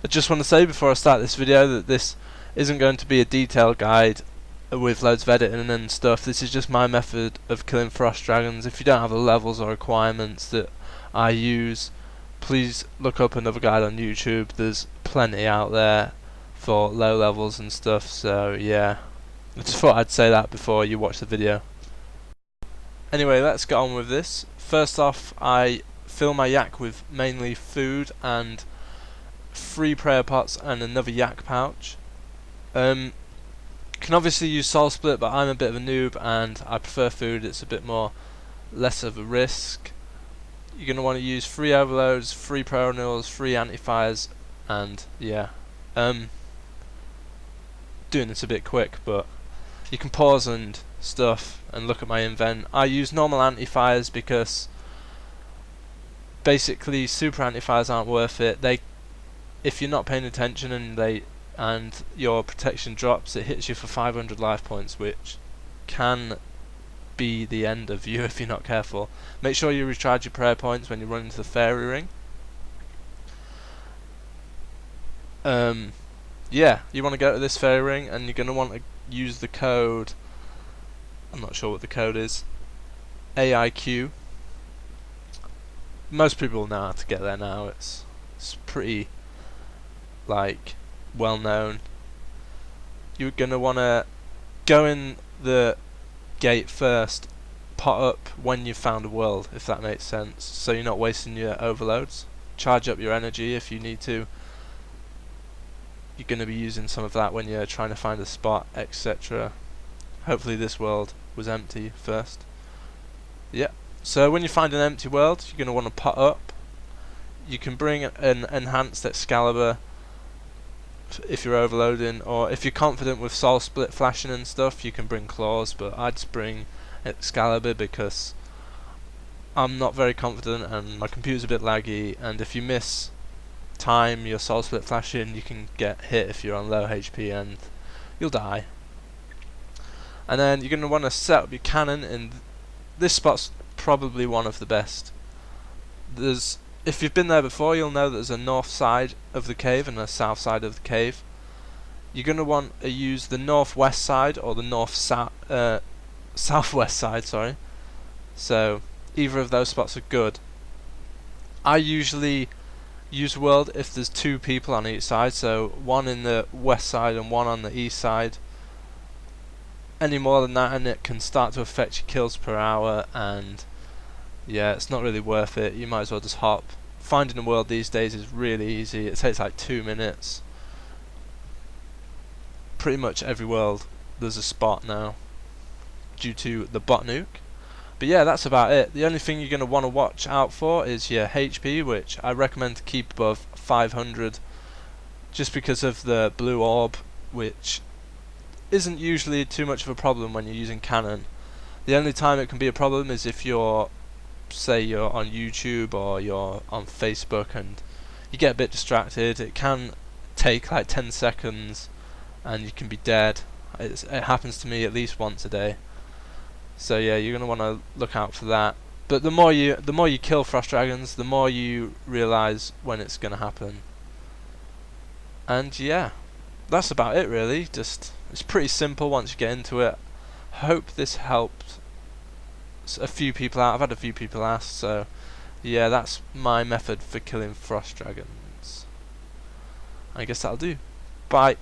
I just want to say before I start this video that this isn't going to be a detailed guide with loads of editing and stuff. This is just my method of killing frost dragons. If you don't have the levels or requirements that I use, please look up another guide on YouTube. There's plenty out there for low levels and stuff, so yeah, I just thought I'd say that before you watch the video. Anyway, let's get on with this. First off, I fill my yak with mainly food and 3 prayer pots and another yak pouch. Can obviously use soul split, but I'm a bit of a noob and I prefer food. It's a bit more less of a risk. You're going to want to use 3 overloads, 3 perennials, 3 anti-fires, and yeah, doing this a bit quick, but you can pause and stuff and look at my invent. I use normal anti-fires because basically super anti-fires aren't worth it. If you're not paying attention and your protection drops, it hits you for 500 life points, which can be the end of you if you're not careful. Make sure you recharge your prayer points when you run into the fairy ring. Yeah, you want to go to this fairy ring and you're going to want to use the code, I'm not sure what the code is, AIQ. Most people know how to get there now. It's pretty like well known. You're gonna wanna go in the gate first, pot up when you've found a world, if that makes sense, so you're not wasting your overloads. Charge up your energy if you need to. You're gonna be using some of that when you're trying to find a spot, etc. Hopefully this world was empty first. Yeah. So when you find an empty world, you're gonna want to pot up. You can bring an enhanced Excalibur if you're overloading, or if you're confident with soul split flashing and stuff, you can bring claws, but I'd just bring Excalibur because I'm not very confident and my computer's a bit laggy, and if you miss time your soul split flashing, you can get hit if you're on low HP and you'll die. And then you're going to want to set up your cannon, and this spot's probably one of the best. If you've been there before, you'll know that there's a north side of the cave and a south side of the cave. You're going to want to use the northwest side or the southwest side, sorry. So either of those spots are good. I usually use world if there's 2 people on each side, so one in the west side and one on the east side. Any more than that and it can start to affect your kills per hour, and yeah, it's not really worth it. You might as well just hop. Finding a world these days is really easy. It takes like 2 minutes. Pretty much every world there's a spot now due to the bot nuke. But yeah, that's about it. The only thing you're going to want to watch out for is your HP, which I recommend to keep above 500 just because of the blue orb, which isn't usually too much of a problem when you're using cannon. The only time it can be a problem is if you're, say you're on YouTube or you're on Facebook and you get a bit distracted. It can take like 10 seconds and you can be dead. It happens to me at least once a day. So yeah, you're gonna want to look out for that. But the more you kill frost dragons, the more you realize when it's gonna happen. And yeah, that's about it really. Just it's pretty simple once you get into it. Hope this helped a few people out. I've had a few people ask, so yeah, that's my method for killing frost dragons. I guess that'll do. Bye.